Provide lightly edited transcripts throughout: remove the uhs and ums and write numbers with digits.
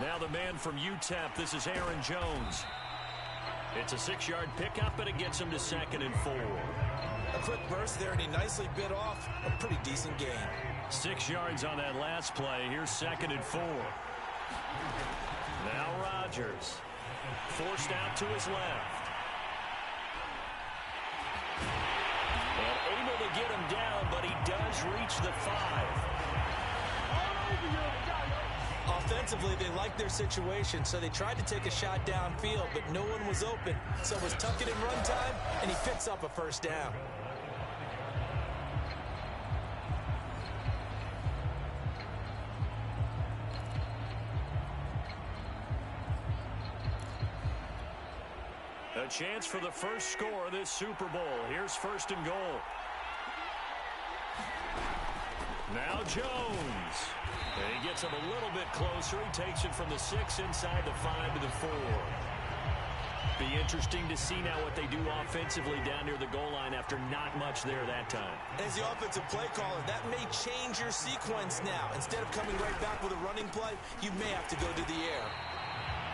Now the man from UTEP, this is Aaron Jones. It's a 6-yard pickup, and it gets him to 2nd and 4. A quick burst there, and he nicely bit off a pretty decent gain. 6 yards on that last play. Here's 2nd and 4. Now Rodgers. Forced out to his left. And able to get him down, but he does reach the 5. Offensively, they liked their situation, so they tried to take a shot downfield, but no one was open. So it was tuck it in run time, and he picks up a first down. A chance for the first score of this Super Bowl. Here's 1st and goal. Now Jones. And he gets him a little bit closer. He takes it from the 6 inside the 5 to the 4. Be interesting to see now what they do offensively down near the goal line after not much there that time. As the offensive play caller, that may change your sequence now. Instead of coming right back with a running play, you may have to go to the air.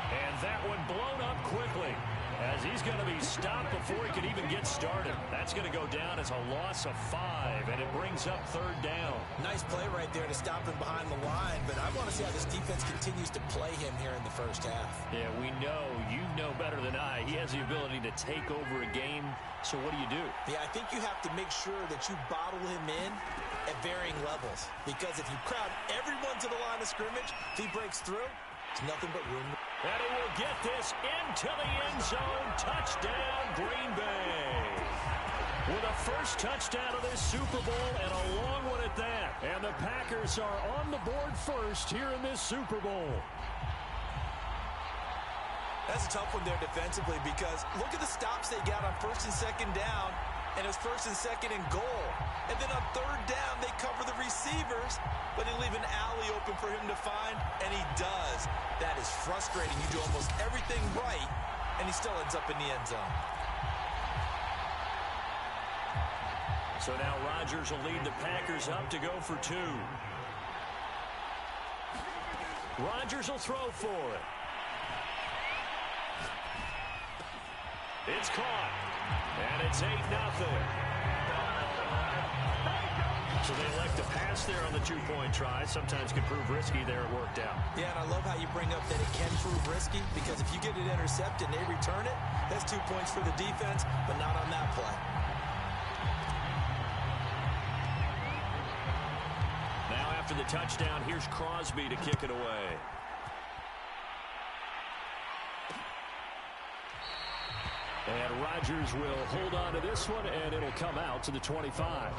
And that one blown up quickly, as he's going to be stopped before he can even get started. That's going to go down as a loss of 5, and it brings up 3rd down. Nice play right there to stop him behind the line, but I want to see how this defense continues to play him here in the first half. Yeah, we know, you know better than I, he has the ability to take over a game, so what do you do? Yeah, I think you have to make sure that you bottle him in at varying levels, because if you crowd everyone to the line of scrimmage, if he breaks through, it's nothing but room. And he will get this into the end zone. Touchdown, Green Bay. With a first touchdown of this Super Bowl, and a long one at that. And the Packers are on the board first here in this Super Bowl. That's a tough one there defensively, because look at the stops they got on 1st and 2nd down, and it was 1st and 2nd and goal. And then on 3rd down, they cover the receivers, but they leave an alley open for him to find, and he does. That is frustrating. You do almost everything right, and he still ends up in the end zone. So now Rodgers will lead the Packers up to go for 2. Rodgers will throw for it. It's caught, and it's 8-0. So they elect to pass there on the 2-point try. Sometimes can prove risky. There it worked out. Yeah, and I love how you bring up that it can prove risky, because if you get it intercepted and they return it, that's 2 points for the defense, but not on that play. Now after the touchdown, here's Crosby to kick it away. And Rodgers will hold on to this one, and it'll come out to the 25.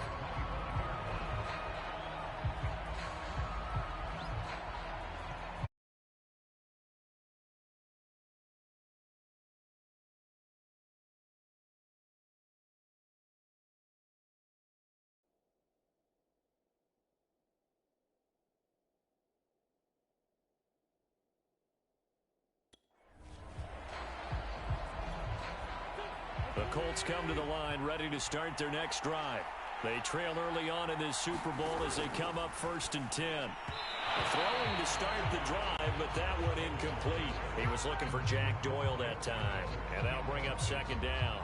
The Colts come to the line ready to start their next drive. They trail early on in this Super Bowl as they come up 1st and 10. Throwing to start the drive, but that one incomplete. He was looking for Jack Doyle that time, and that'll bring up 2nd down.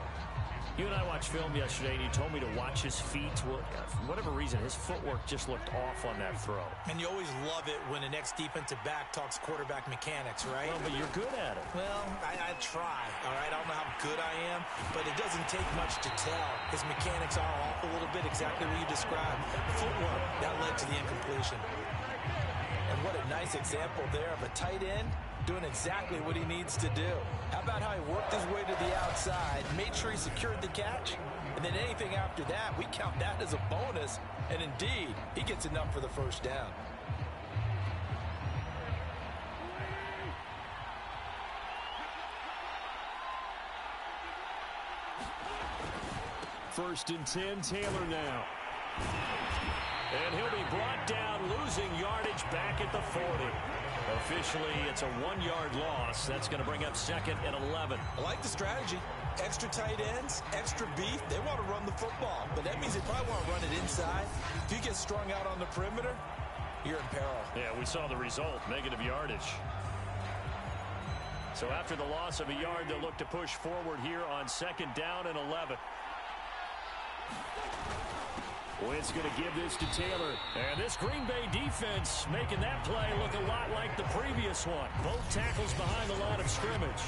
You and I watched film yesterday, and you told me to watch his feet. Well, for whatever reason, his footwork just looked off on that throw. And you always love it when the next defensive back talks quarterback mechanics, right? Well, but you're good at it. Well, I try, all right? I don't know how good I am, but it doesn't take much to tell. His mechanics are off a little bit, exactly what you described. Footwork, that led to the incompletion. And what a nice example there of a tight end doing exactly what he needs to do. How about how he worked his way to the outside, made sure he secured the catch, and then anything after that, we count that as a bonus. And indeed, he gets enough for the first down. First and 10, Taylor now. And he'll be brought down, losing yardage back at the 40. Officially, it's a 1-yard loss. That's going to bring up 2nd and 11. I like the strategy. Extra tight ends, extra beef. They want to run the football, but that means they probably want to run it inside. If you get strung out on the perimeter, you're in peril. Yeah, we saw the result, negative yardage. So after the loss of a yard, they'll look to push forward here on 2nd down and 11. Wentz going to give this to Taylor. And this Green Bay defense making that play look a lot like the previous one. Both tackles behind the line of scrimmage.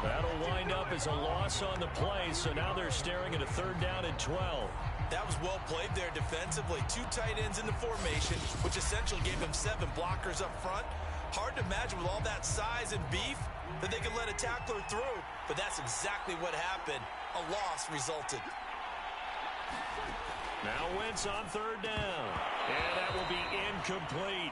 That'll wind up as a loss on the play, so now they're staring at a 3rd down and 12. That was well played there defensively. 2 tight ends in the formation, which essentially gave them 7 blockers up front. Hard to imagine with all that size and beef that they could let a tackler through, but that's exactly what happened. A loss resulted. Now Wentz on 3rd down, and that will be incomplete.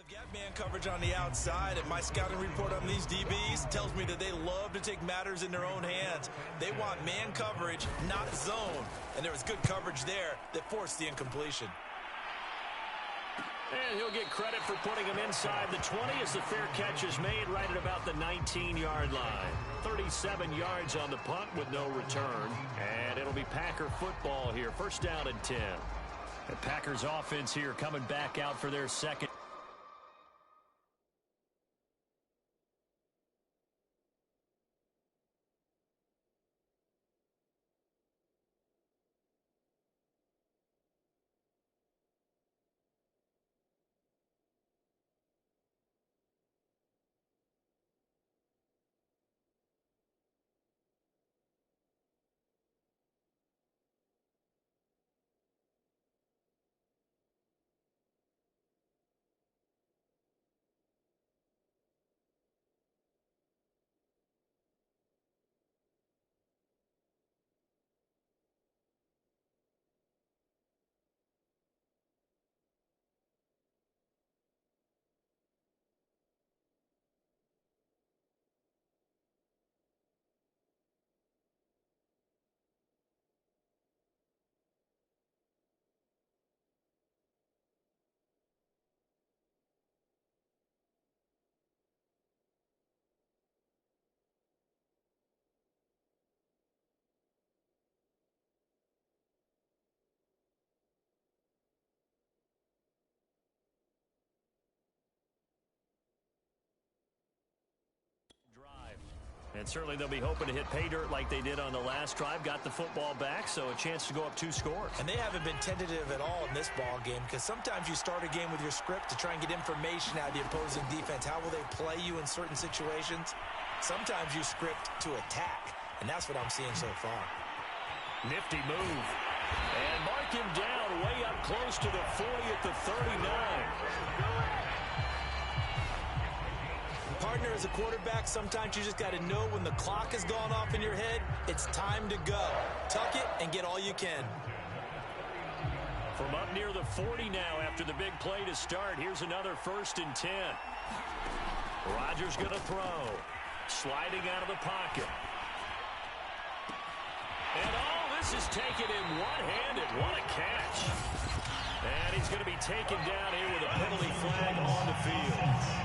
They've got man coverage on the outside, and my scouting report on these DBs tells me that they love to take matters in their own hands. They want man coverage, not zone. And there was good coverage there that forced the incompletion. And he'll get credit for putting him inside the 20 as the fair catch is made right at about the 19-yard line. 37 yards on the punt with no return. And it'll be Packer football here. First down and 10. The Packers offense here coming back out for their second. Drive. And certainly they'll be hoping to hit pay dirt like they did on the last drive. Got the football back, so a chance to go up 2 scores. And they haven't been tentative at all in this ball game, because sometimes you start a game with your script to try and get information out of the opposing defense. How will they play you in certain situations? Sometimes you script to attack, and that's what I'm seeing so far. Nifty move. And mark him down way up close to the 40 at the 39. Partner, as a quarterback, sometimes you just got to know when the clock has gone off in your head, it's time to go. Tuck it and get all you can. From up near the 40 now after the big play to start, here's another 1st and 10. Rodgers going to throw. Sliding out of the pocket. And this is taken in one-handed. What a catch. And he's going to be taken down here with a penalty flag on the field.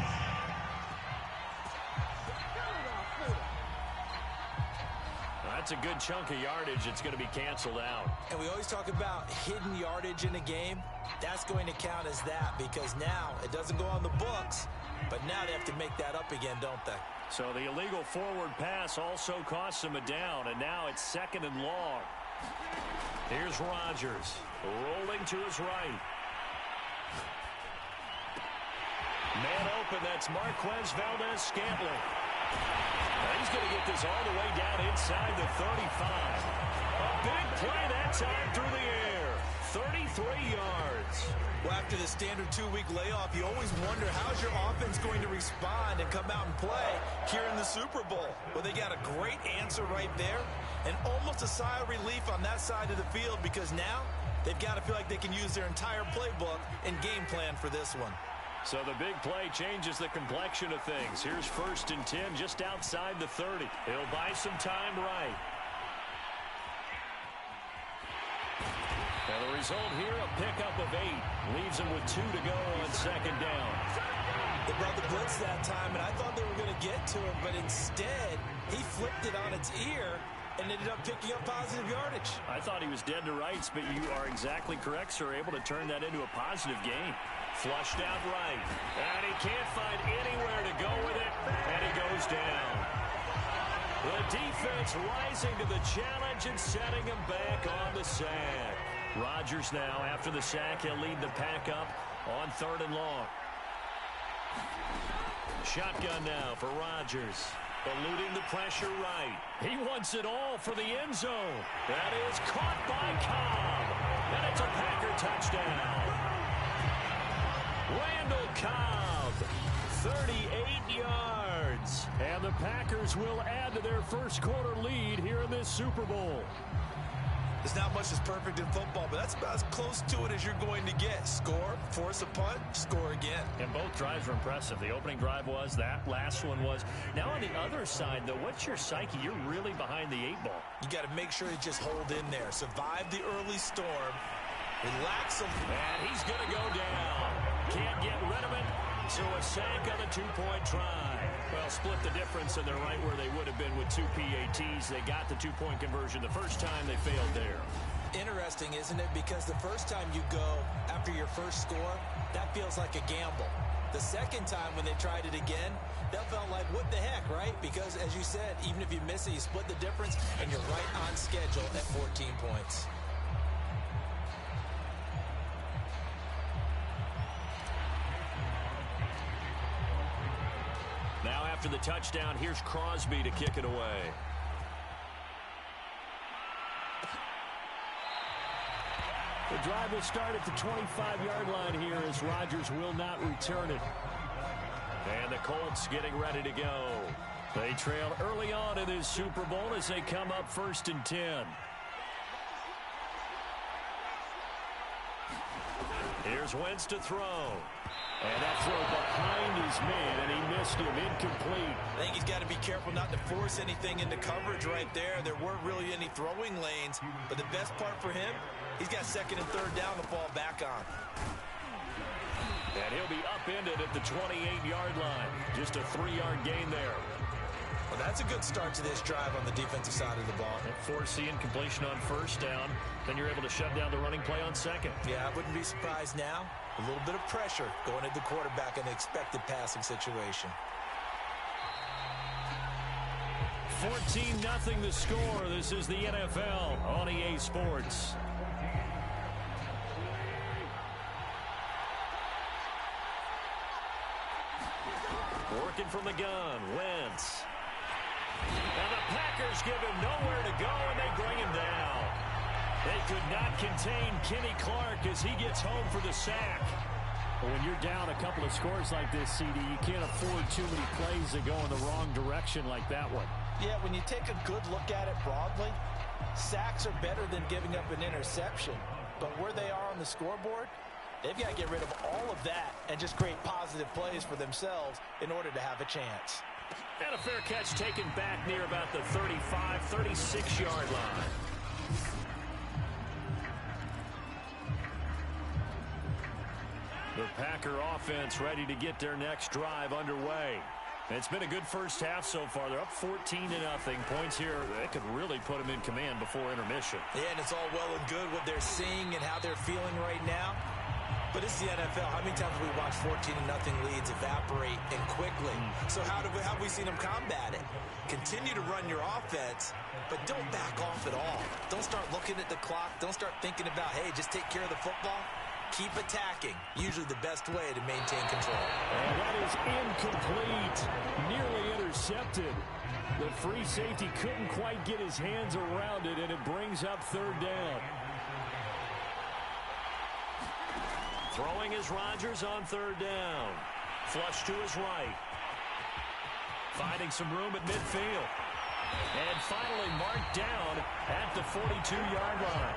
That's a good chunk of yardage. It's going to be canceled out. And we always talk about hidden yardage in a game. That's going to count as that, because now it doesn't go on the books, but now they have to make that up again, don't they? So the illegal forward pass also costs him a down, and now it's 2nd and long. Here's Rodgers rolling to his right. Man open, that's Marquez Valdez-Scantling. He's going to get this all the way down inside the 35. A big play that time through the air. 33 yards. Well, after the standard 2-week layoff, you always wonder how's your offense going to respond and come out and play here in the Super Bowl. Well, they got a great answer right there, and almost a sigh of relief on that side of the field, because now they've got to feel like they can use their entire playbook and game plan for this one. So the big play changes the complexion of things. Here's 1st and 10 just outside the 30. He'll buy some time right. And the result here, a pickup of 8. Leaves him with 2 to go on 2nd down. They brought the blitz that time, and I thought they were going to get to him, but instead he flipped it on its ear and ended up picking up positive yardage. I thought he was dead to rights, but you are exactly correct, sir. Able to turn that into a positive gain. Flushed out right. And he can't find anywhere to go with it. And he goes down. The defense rising to the challenge and setting him back on the sack. Rodgers now, after the sack, he'll lead the pack up on 3rd and long. Shotgun now for Rodgers. Eluding the pressure right. He wants it all for the end zone. That is caught by Cobb. And it's a Packer touchdown. Randall Cobb, 38 yards. And the Packers will add to their 1st quarter lead here in this Super Bowl. There's not much that's perfect in football, but that's about as close to it as you're going to get. Score, force a punt, score again. And both drives were impressive. The opening drive was, that last one was. Now on the other side, though, what's your psyche? You're really behind the 8-ball. You got to make sure you just hold in there. Survive the early storm. Relax him. And he's going to go down. Can't get rid of it. So a sack on the 2-point try. Well, split the difference, and they're right where they would have been with 2 PATs. They got the 2-point conversion the first time. They failed there. Interesting, isn't it? Because the first time you go after your first score, that feels like a gamble. The second time when they tried it again, that felt like, what the heck, right? Because, as you said, even if you miss it, you split the difference, and you're right on schedule at 14 points. Now after the touchdown, here's Crosby to kick it away. The drive will start at the 25-yard line here as Rodgers will not return it. And the Colts getting ready to go. They trail early on in this Super Bowl as they come up 1st and 10. Here's Wentz to throw. And that throw behind his man, and he missed him. Incomplete. I think he's got to be careful not to force anything into coverage right there. There weren't really any throwing lanes, but the best part for him, he's got 2nd and 3rd down to fall back on. And he'll be upended at the 28-yard line. Just a 3-yard gain there. Well, that's a good start to this drive on the defensive side of the ball. Forcing completion on 1st down. Then you're able to shut down the running play on 2nd. Yeah, I wouldn't be surprised now. A little bit of pressure going at the quarterback in an expected passing situation. 14-0 the score. This is the NFL on EA Sports. Working from the gun, Wentz. And the Packers give him nowhere to go, and they bring him down. They could not contain Kenny Clark as he gets home for the sack. When you're down a couple of scores like this, CD, you can't afford too many plays that go in the wrong direction like that one. Yeah, when you take a good look at it broadly, sacks are better than giving up an interception. But where they are on the scoreboard, they've got to get rid of all of that and just create positive plays for themselves in order to have a chance. And a fair catch taken back near about the 35, 36-yard line. The Packer offense ready to get their next drive underway. It's been a good first half so far. They're up 14-0. Points here, that could really put them in command before intermission. Yeah, and it's all well and good what they're seeing and how they're feeling right now. But it's the NFL. How many times have we watched 14-0 leads evaporate and quickly? So how have we seen them combat it? Continue to run your offense, but don't back off at all. Don't start looking at the clock. Don't start thinking about, hey, just take care of the football. Keep attacking. Usually the best way to maintain control. And that is incomplete. Nearly intercepted. The free safety couldn't quite get his hands around it, and it brings up 3rd down. Throwing is Rodgers on 3rd down. Flush to his right. Finding some room at midfield. And finally marked down at the 42-yard line.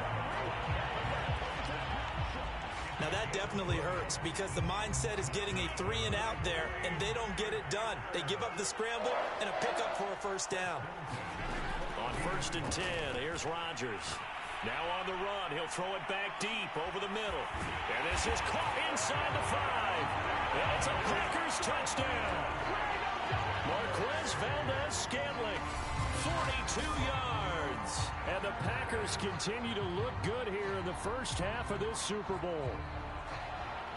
Now that definitely hurts because the mindset is getting a 3-and-out there, and they don't get it done. They give up the scramble and a pickup for a 1st down. On 1st and 10, here's Rodgers. Now on the run, he'll throw it back deep over the middle. And this is caught inside the 5. And it's a Packers touchdown. Marquez Valdez-Scantling, 42 yards. And the Packers continue to look good here in the first half of this Super Bowl.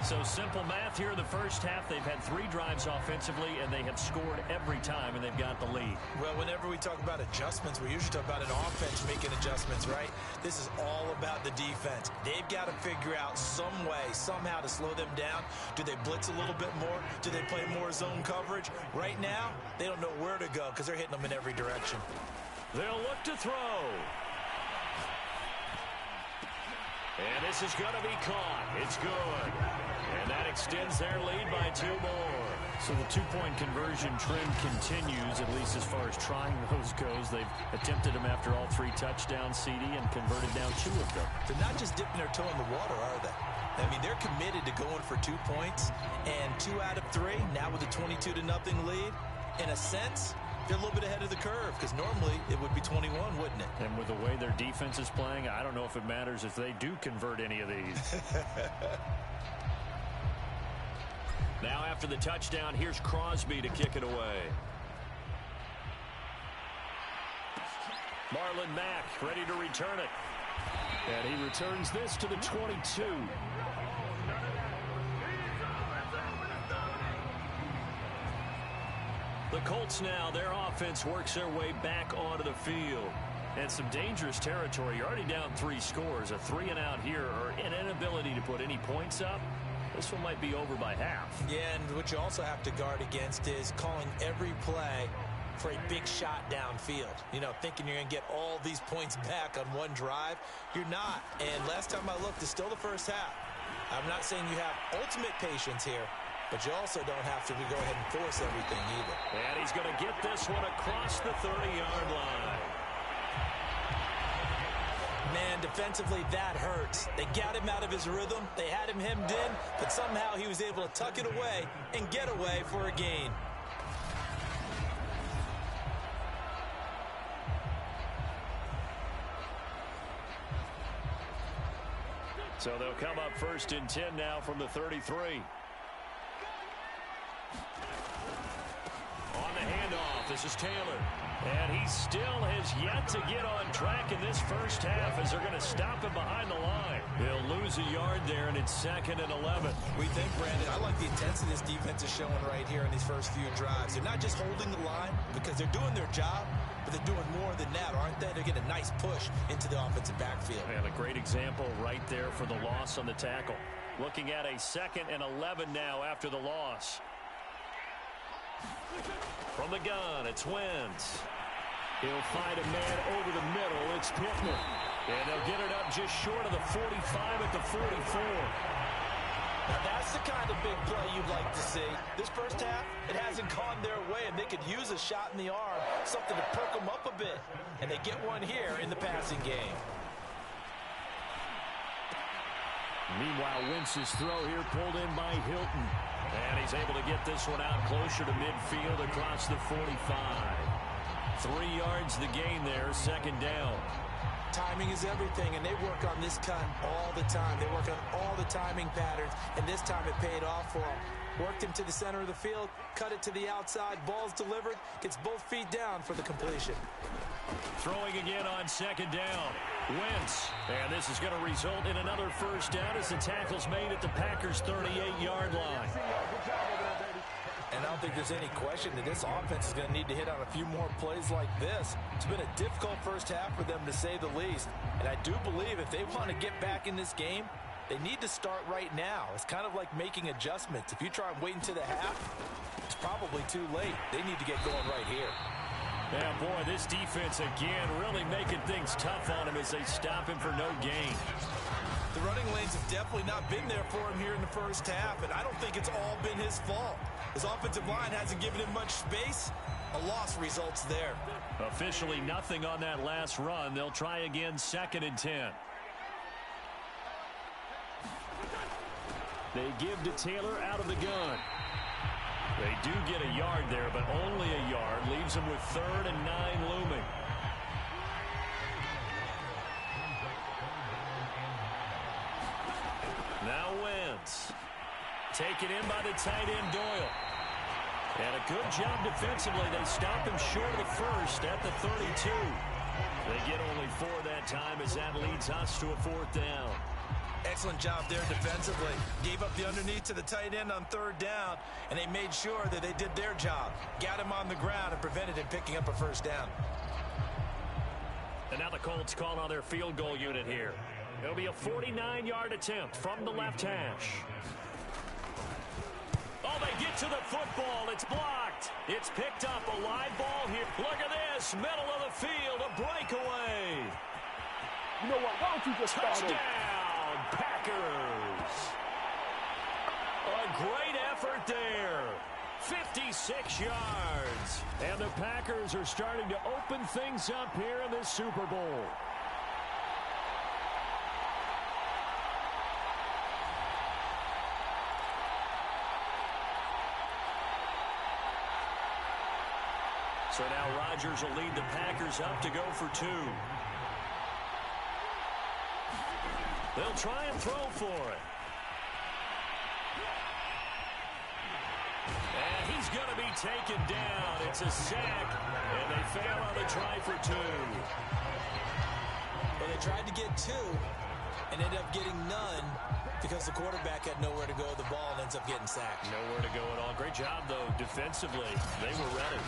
So simple math here in the first half. They've had 3 drives offensively, and they have scored every time, and they've got the lead. Well, whenever we talk about adjustments, we usually talk about an offense making adjustments, right? This is all about the defense. They've got to figure out some way, somehow to slow them down. Do they blitz a little bit more? Do they play more zone coverage? Right now, they don't know where to go because they're hitting them in every direction. They'll look to throw. And this is going to be caught. It's good. And that extends their lead by 2 more. So the two-point conversion trend continues, at least as far as trying those goes. They've attempted them after all 3 touchdowns, CD, and converted now 2 of them. They're not just dipping their toe in the water, are they? I mean, they're committed to going for 2 points, and 2 out of 3, now with a 22-0 lead. In a sense, they're a little bit ahead of the curve, because normally it would be 21, wouldn't it? And with the way their defense is playing, I don't know if it matters if they do convert any of these. Now after the touchdown, here's Crosby to kick it away. Marlon Mack ready to return it. And he returns this to the 22. The Colts now, their offense works their way back onto the field. And some dangerous territory. You're already down 3 scores. A 3-and-out here, or an inability to put any points up. This one might be over by half. Yeah, and what you also have to guard against is calling every play for a big shot downfield. You know, thinking you're going to get all these points back on one drive. You're not. And last time I looked, it's still the first half. I'm not saying you have ultimate patience here, but you also don't have to go ahead and force everything either. And he's going to get this one across the 30-yard line. Man, defensively, that hurts. They got him out of his rhythm. They had him hemmed in, but somehow he was able to tuck it away and get away for a gain. So they'll come up 1st and 10 now from the 33. On the handoff, this is Taylor. And he still has yet to get on track in this first half as they're going to stop him behind the line. He'll lose a yard there, and it's 2nd and 11. We think, Brandon, I like the intensity this defense is showing right here in these first few drives. They're not just holding the line because they're doing their job, but they're doing more than that, aren't they? They're getting a nice push into the offensive backfield. And a great example right there for the loss on the tackle. Looking at a 2nd and 11 now after the loss. From the gun, it's Wentz. He'll find a man over the middle. It's Pittman. And they'll get it up just short of the 45 at the 44. Now that's the kind of big play you'd like to see. This first half, it hasn't gone their way, and they could use a shot in the arm, something to perk them up a bit. And they get one here in the passing game. Meanwhile, Wentz's throw here pulled in by Hilton. And he's able to get this one out closer to midfield across the 45. 3 yards the gain there, 2nd down. Timing is everything, and they work on this cut all the time. They work on all the timing patterns, and this time it paid off for them. Worked him to the center of the field, cut it to the outside, ball's delivered, gets both feet down for the completion. Throwing again on 2nd down. Wentz. And this is going to result in another first down as the tackle's made at the Packers' 38-yard line. And I don't think there's any question that this offense is going to need to hit on a few more plays like this. It's been a difficult first half for them, to say the least. And I do believe if they want to get back in this game, they need to start right now. It's kind of like making adjustments. If you try and wait until the half, it's probably too late. They need to get going right here. Yeah, boy, this defense again really making things tough on him as they stop him for no gain. The running lanes have definitely not been there for him here in the first half, and I don't think it's all been his fault. His offensive line hasn't given him much space. A loss results there. Officially nothing on that last run. They'll try again, 2nd and 10. They give to Taylor out of the gun. They do get a yard there, but only a yard. Leaves them with 3rd and 9 looming. Now Wentz. Taken in by the tight end Doyle. And a good job defensively. They stop him short of the first at the 32. They get only 4 that time as that leads us to a 4th down. Excellent job there defensively. Gave up the underneath to the tight end on 3rd down, and they made sure that they did their job. Got him on the ground and prevented him picking up a first down. And now the Colts call on their field goal unit here. It'll be a 49-yard attempt from the left hash. Oh, they get to the football. It's blocked. It's picked up. A live ball here. Look at this. Middle of the field. A breakaway. You know what? Why don't you just start over? Touchdown, Packers. A great effort there. 56 yards. And the Packers are starting to open things up here in this Super Bowl. So now Rodgers will lead the Packers up to go for 2. They'll try and throw for it. And he's going to be taken down. It's a sack, and they fail on the try for 2. Well, they tried to get 2 and ended up getting none because the quarterback had nowhere to go with the ball and ends up getting sacked. Nowhere to go at all. Great job, though, defensively. They were ready.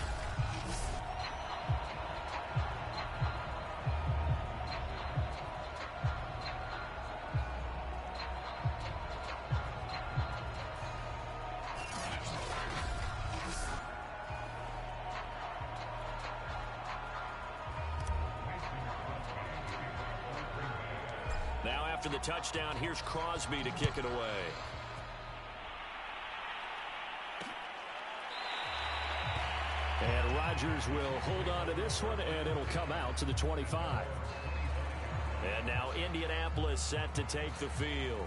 Now after the touchdown, here's Crosby to kick it away. And Rodgers will hold on to this one, and it'll come out to the 25. And now Indianapolis set to take the field.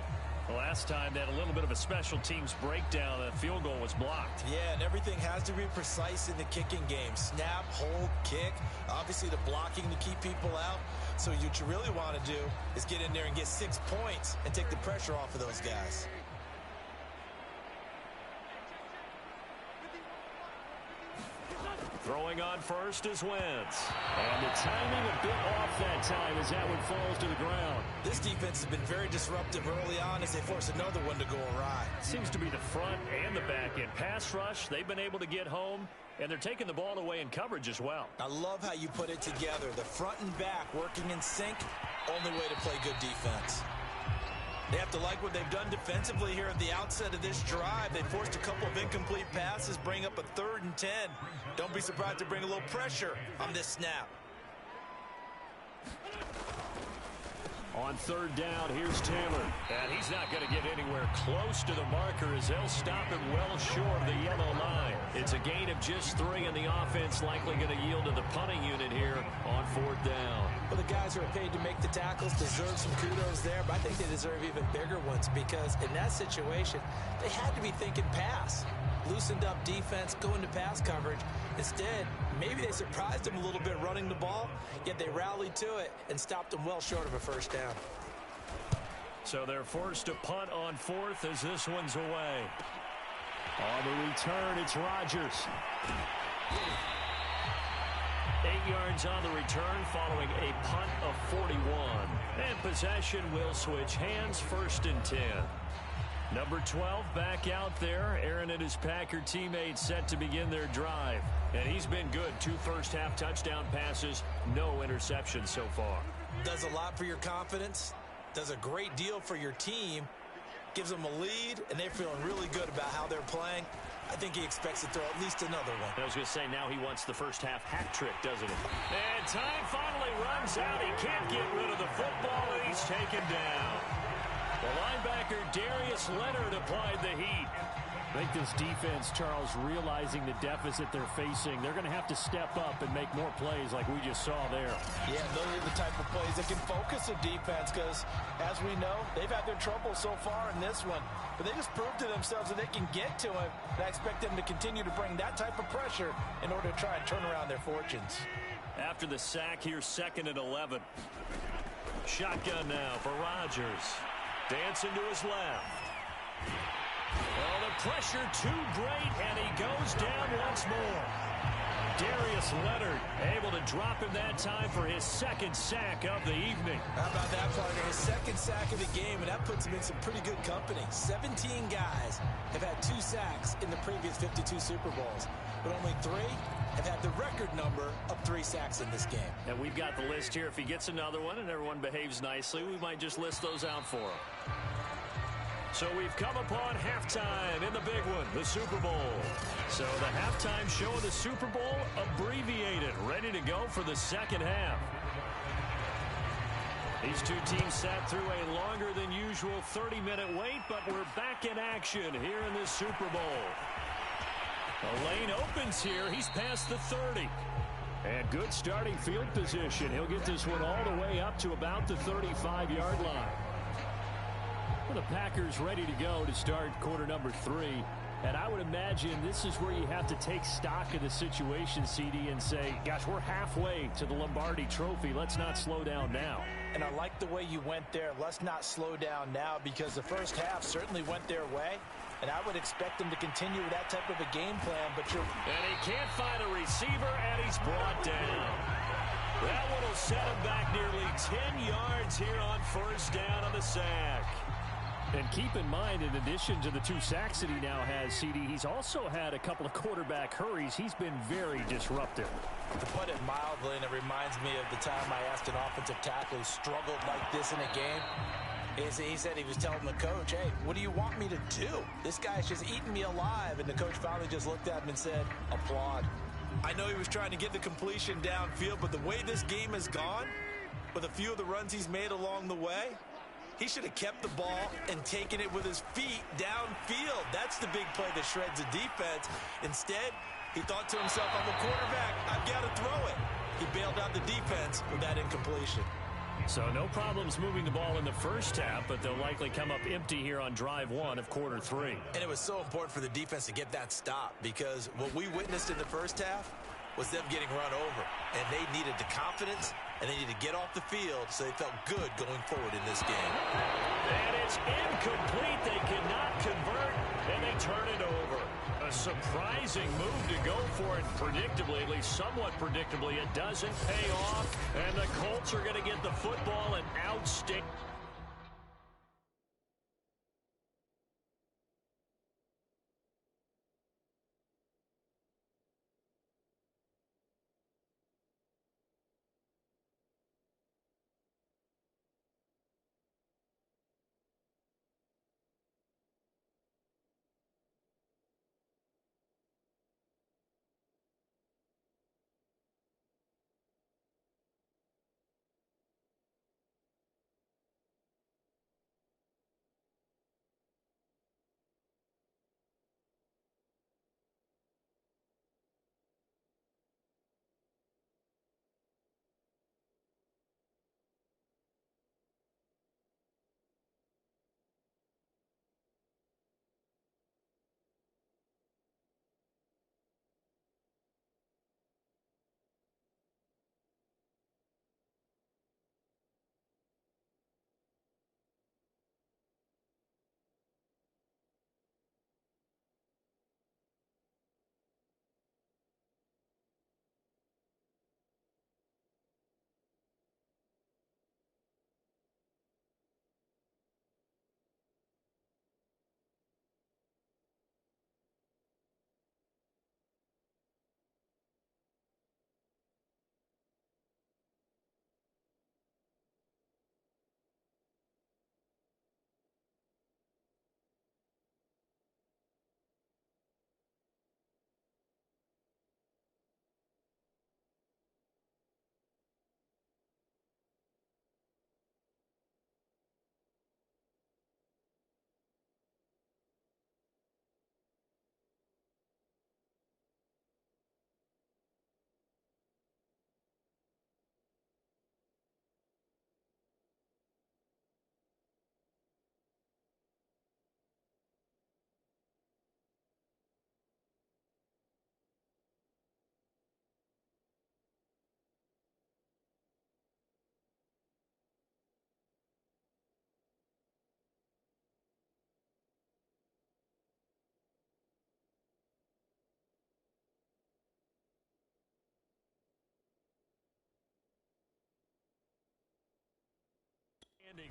Last time, they had a little bit of a special teams breakdown. That field goal was blocked. Yeah, and everything has to be precise in the kicking game. Snap, hold, kick. Obviously, the blocking to keep people out. So what you really want to do is get in there and get 6 points and take the pressure off of those guys. Throwing on first is Wentz. And the timing a bit off that time as that one falls to the ground. This defense has been very disruptive early on as they force another one to go awry. Seems to be the front and the back end. Pass rush, they've been able to get home, and they're taking the ball away in coverage as well. I love how you put it together. The front and back working in sync, only way to play good defense. They have to like what they've done defensively here at the outset of this drive. They forced a couple of incomplete passes, bring up a 3rd and 10. Don't be surprised to bring a little pressure on this snap. On 3rd down, here's Taylor. And he's not going to get anywhere close to the marker as they'll stop him well short of the yellow line. It's a gain of just 3, and the offense likely going to yield to the punting unit here on 4th down. Well, the guys who are paid to make the tackles deserve some kudos there, but I think they deserve even bigger ones because in that situation, they had to be thinking pass. Loosened up defense, going to pass coverage. Instead, maybe they surprised them a little bit running the ball, yet they rallied to it and stopped them well short of a 1st down. So they're forced to punt on 4th as this one's away. On the return, it's Rodgers. 8 yards on the return following a punt of 41. And possession will switch hands, 1st and 10. Number 12 back out there. Aaron and his Packer teammates set to begin their drive. And he's been good. 2 first-half touchdown passes, no interceptions so far. Does a lot for your confidence. Does a great deal for your team. Gives them a lead, and they're feeling really good about how they're playing. I think he expects to throw at least another one. I was going to say, now he wants the first-half hat trick, doesn't he? And time finally runs out. He can't get rid of the football, and he's taken down. The linebacker, Darius Leonard, applied the heat. I think this defense, Charles, realizing the deficit they're facing, they're going to have to step up and make more plays like we just saw there. Yeah, those are the type of plays that can focus a defense because, as we know, they've had their trouble so far in this one. But they just proved to themselves that they can get to him, and I expect them to continue to bring that type of pressure in order to try and turn around their fortunes. After the sack, here's 2nd and 11. Shotgun now for Rodgers. Dancing to his left. Oh, the pressure too great, and he goes down once more. Darius Leonard able to him that time for his 2nd sack of the evening. How about that, partner? His 2nd sack of the game, and that puts him in some pretty good company. 17 guys have had 2 sacks in the previous 52 Super Bowls, but only 3 have had the record number of 3 sacks in this game. And we've got the list here. If he gets another one and everyone behaves nicely, we might just list those out for him. So we've come upon halftime in the big one, the Super Bowl. So the halftime show of the Super Bowl abbreviated, ready to go for the 2nd half. These two teams sat through a longer than usual 30-minute wait, but we're back in action here in this Super Bowl. The lane opens here. He's past the 30. And good starting field position. He'll get this one all the way up to about the 35-yard line. Well, the Packers ready to go to start quarter number 3. And I would imagine this is where you have to take stock of the situation, CD, and say, gosh, we're halfway to the Lombardi Trophy. Let's not slow down now. And I like the way you went there. Let's not slow down now, because the first half certainly went their way. And I would expect them to continue with that type of a game plan. But and he can't find a receiver, and he's brought down. That one will set him back nearly 10 yards here on first down on the sack. And keep in mind, in addition to the 2 sacks that he now has, CD, he's also had a couple of quarterback hurries. He's been very disruptive. To put it mildly, and it reminds me of the time I asked an offensive tackle who struggled like this in a game. He said he was telling the coach, hey, what do you want me to do? This guy's just eating me alive. And the coach finally just looked at him and said, applaud. I know he was trying to get the completion downfield, but the way this game has gone, with a few of the runs he's made along the way, he should have kept the ball and taken it with his feet downfield. That's the big play that shreds the defense. Instead, he thought to himself, I'm a quarterback, I've got to throw it. He bailed out the defense with that incompletion. So no problems moving the ball in the first half, but they'll likely come up empty here on drive 1 of quarter 3. And it was so important for the defense to get that stop, because what we witnessed in the first half was them getting run over. And they needed the confidence, and they needed to get off the field so they felt good going forward in this game. And it's incomplete. They cannot convert, and they turn it over. A surprising move to go for it predictably, at least somewhat predictably. It doesn't pay off, and the Colts are going to get the football and outstanding.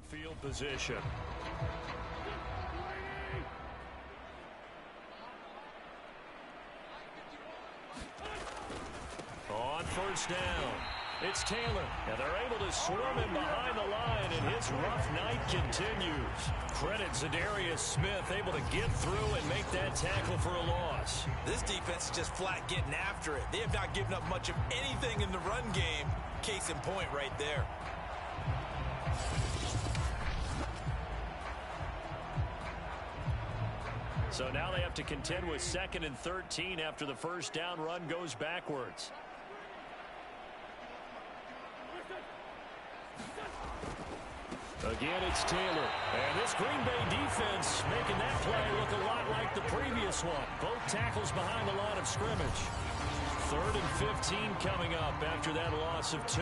Field position. On first down, it's Taylor. And they're able to swarm him behind the line, and his rough night continues. Credit Zadarius Smith, able to get through and make that tackle for a loss. This defense is just flat getting after it. They have not given up much of anything in the run game. Case in point right there. So now they have to contend with 2nd and 13 after the first down run goes backwards. Again, it's Taylor. And this Green Bay defense making that play look a lot like the previous one. Both tackles behind the line of scrimmage. 3rd and 15 coming up after that loss of 2.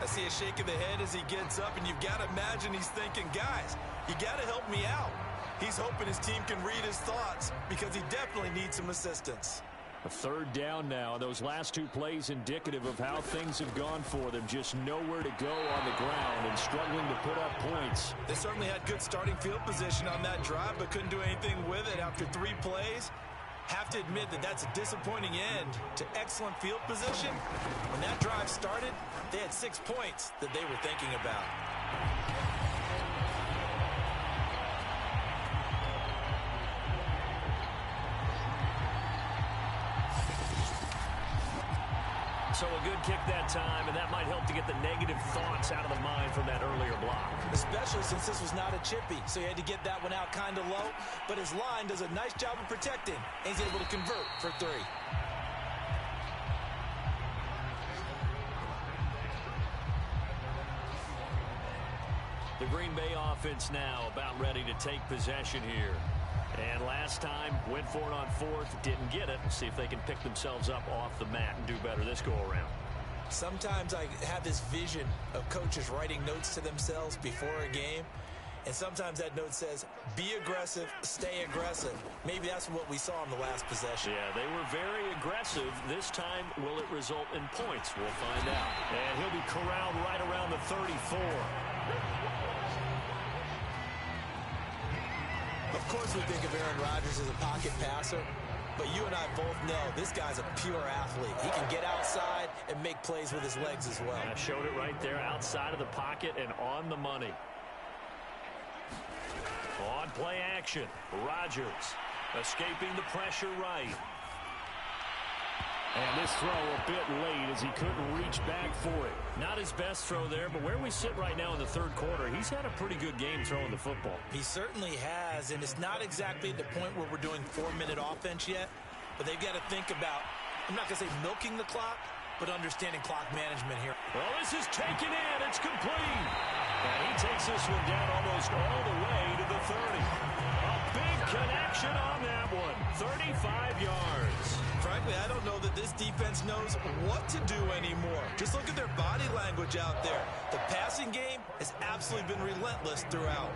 I see a shake of the head as he gets up, and you've got to imagine he's thinking, guys, you got to help me out. He's hoping his team can read his thoughts because he definitely needs some assistance. A 3rd down now. Those last 2 plays indicative of how things have gone for them. Just nowhere to go on the ground and struggling to put up points. They certainly had good starting field position on that drive, but couldn't do anything with it after 3 plays. Have to admit that that's a disappointing end to excellent field position. When that drive started, they had 6 points that they were thinking about. So a good kick that time, and that might help to get the negative thoughts out of the mind from that earlier block. Especially since this was not a chippy, so he had to get that one out kind of low. But his line does a nice job of protecting, and he's able to convert for 3. The Green Bay offense now about ready to take possession here. And last time, went for it on 4th, didn't get it. See if they can pick themselves up off the mat and do better this go-around. Sometimes I have this vision of coaches writing notes to themselves before a game. And sometimes that note says, be aggressive, stay aggressive. Maybe that's what we saw in the last possession. Yeah, they were very aggressive. This time, will it result in points? We'll find out. And he'll be corralled right around the 34. Of course we think of Aaron Rodgers as a pocket passer, but you and I both know this guy's a pure athlete. He can get outside and make plays with his legs as well. I showed it right there outside of the pocket and on the money. On play action, Rodgers escaping the pressure right. And this throw a bit late as he couldn't reach back for it. Not his best throw there, but where we sit right now in the 3rd quarter, he's had a pretty good game throwing the football. He certainly has, and it's not exactly at the point where we're doing 4-minute offense yet, but they've got to think about, I'm not going to say milking the clock, but understanding clock management here. Well, this is taken in. It's complete. And he takes this one down almost all the way to the 30. A big connection on that one. 35 yards. Frankly, I don't know that this defense knows what to do anymore. Just look at their body language out there. The passing game has absolutely been relentless throughout.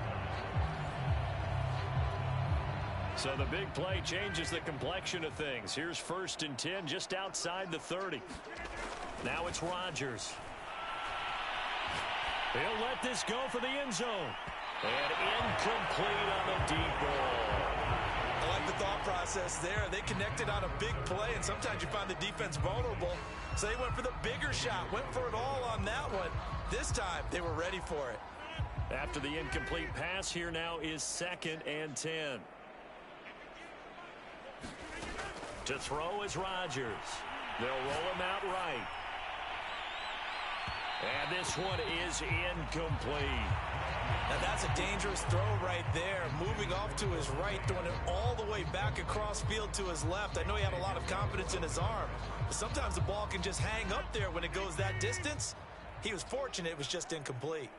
So the big play changes the complexion of things. Here's 1st and 10 just outside the 30. Now it's Rodgers. He'll let this go for the end zone. And incomplete on the deep ball. I like the thought process there. They connected on a big play, and sometimes you find the defense vulnerable. So they went for the bigger shot, went for it all on that one. This time, they were ready for it. After the incomplete pass, here now is 2nd and 10. To throw is Rodgers. They'll roll him out right. And this one is incomplete. Now that's a dangerous throw right there. Moving off to his right, throwing it all the way back across field to his left. I know he had a lot of confidence in his arm, but sometimes the ball can just hang up there when it goes that distance. He was fortunate it was just incomplete.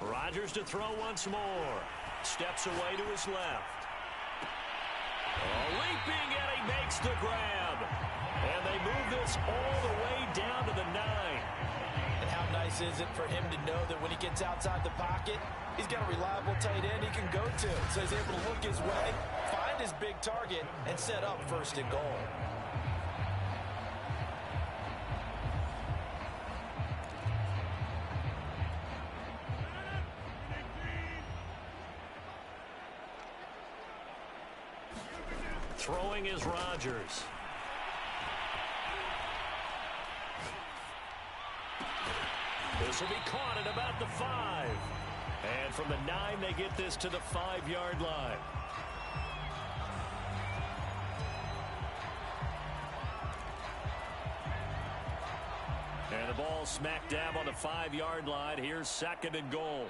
Rodgers to throw once more. Steps away to his left. Leaping, and he makes the grab. And they move this all the way down to the 9. And how nice is it for him to know that when he gets outside the pocket, he's got a reliable tight end he can go to. So he's able to look his way, find his big target, and set up 1st and goal. Throwing is Rodgers. This will be caught at about the 5. And from the 9, they get this to the 5-yard line. And the ball smack dab on the 5-yard line. Here's 2nd and goal.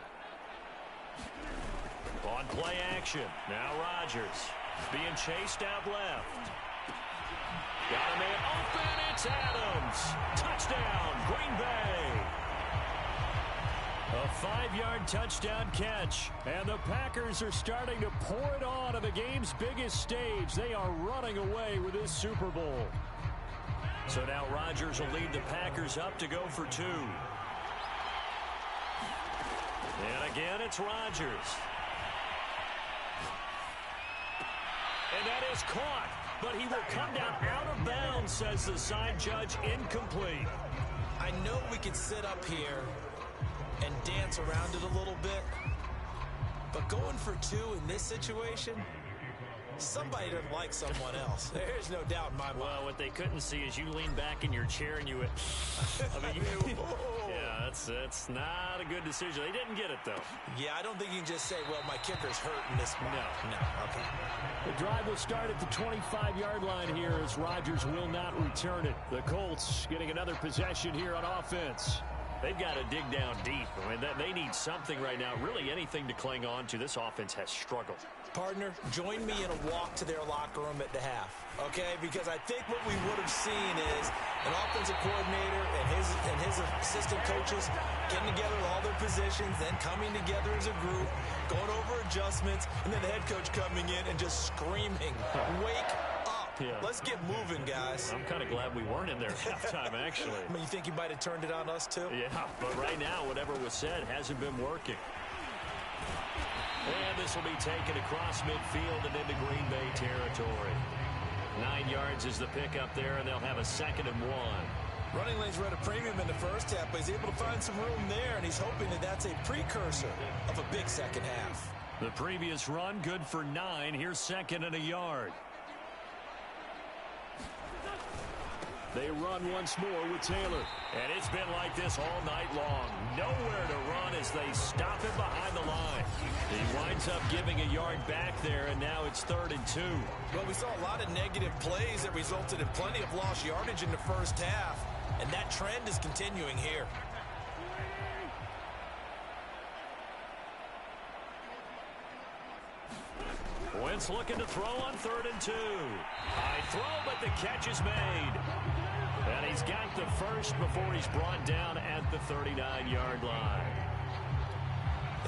On play action. Now Rodgers being chased out left. Got a man open. It's Adams. Touchdown, Green Bay. A 5-yard touchdown catch. And the Packers are starting to pour it on the game's biggest stage. They are running away with this Super Bowl. So now Rodgers will lead the Packers up to go for 2. And again, it's Rodgers. And that is caught. But he will come down out of bounds, says the side judge. Incomplete. I know we could sit up here and dance around it a little bit, but going for 2 in this situation, somebody doesn't like someone else. There's no doubt in my mind. Well, what they couldn't see is you lean back in your chair and you went, I mean, yeah, that's not a good decision. They didn't get it, though. Yeah, I don't think you can just say, well, my kicker's hurt in this one. No, okay. The drive will start at the 25-yard line here as Rodgers will not return it. The Colts getting another possession here on offense. They've got to dig down deep. I mean, they need something right now, really anything to cling on to. This offense has struggled. Partner, join me in a walk to their locker room at the half, okay? Because I think what we would have seen is an offensive coordinator and his assistant coaches getting together with all their positions, then coming together as a group, going over adjustments, and then the head coach coming in and just screaming, wake up. Yeah. Let's get moving, guys. I'm kind of glad we weren't in there at halftime, actually. I mean, you think he might have turned it on us, too? Yeah, but right now, whatever was said hasn't been working. And this will be taken across midfield and into Green Bay territory. 9 yards is the pickup there, and they'll have a 2nd and 1. Running lanes were at a premium in the first half, but he's able to find some room there, and he's hoping that that's a precursor of a big second half. The previous run, good for 9. Here's 2nd and a yard. They run once more with Taylor. And it's been like this all night long. Nowhere to run as they stop him behind the line. He winds up giving a yard back there, and now it's 3rd and 2. Well, we saw a lot of negative plays that resulted in plenty of lost yardage in the first half, and that trend is continuing here. Wentz looking to throw on 3rd and 2. High throw, but the catch is made. And he's got the first before he's brought down at the 39-yard line.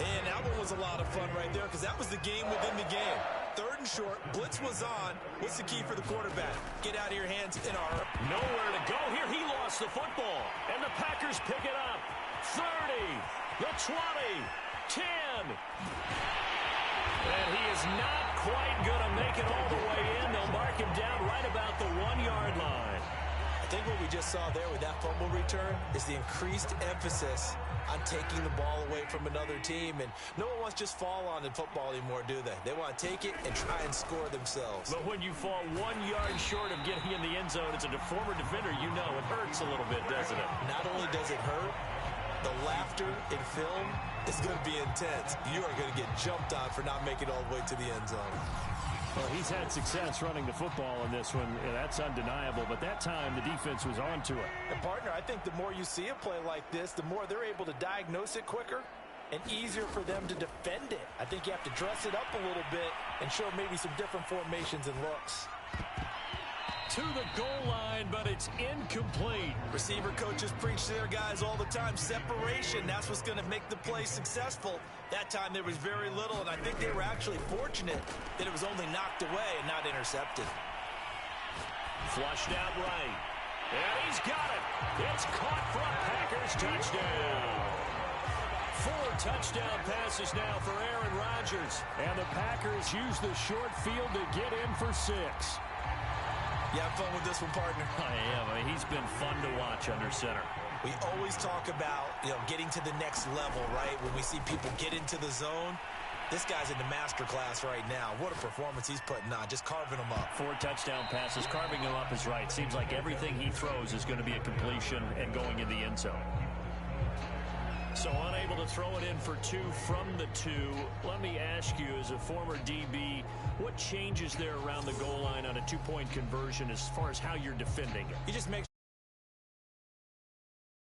And that one was a lot of fun right there because that was the game within the game. 3rd and short, blitz was on. What's the key for the quarterback? Get out of your hands in our... Nowhere to go here. He lost the football. And the Packers pick it up. 30, the 20, 10. And he is not quite going to make it all the way in. They'll mark him down right about the 1-yard line. I think what we just saw there with that fumble return is the increased emphasis on taking the ball away from another team. And no one wants to just fall on in football anymore, do they? They want to take it and try and score themselves. But when you fall 1 yard short of getting in the end zone as a former defender, you know it hurts a little bit, doesn't it? Not only does it hurt, the laughter in film is going to be intense. You are going to get jumped on for not making it all the way to the end zone. Well, he's had success running the football in this one. That's undeniable. But that time, the defense was on to it. And, partner, I think the more you see a play like this, the more they're able to diagnose it quicker and easier for them to defend it. I think you have to dress it up a little bit and show maybe some different formations and looks. To the goal line, but it's incomplete. Receiver coaches preach to their guys all the time. Separation, that's what's going to make the play successful. That time there was very little, and I think they were actually fortunate that it was only knocked away and not intercepted. Flushed out right. And he's got it. It's caught for a Packers touchdown. 4 touchdown passes now for Aaron Rodgers. And the Packers use the short field to get in for 6. You have fun with this one, partner? I am. I mean, he's been fun to watch under center. We always talk about, getting to the next level, right? When we see people get into the zone, this guy's in the master class right now. What a performance he's putting on, just carving them up. 4 touchdown passes. Carving him up is right. Seems like everything he throws is going to be a completion and going in the end zone. So unable to throw it in for 2 from the 2. Let me ask you, as a former DB, what changes there around the goal line on a 2-point conversion as far as how you're defending it? You just make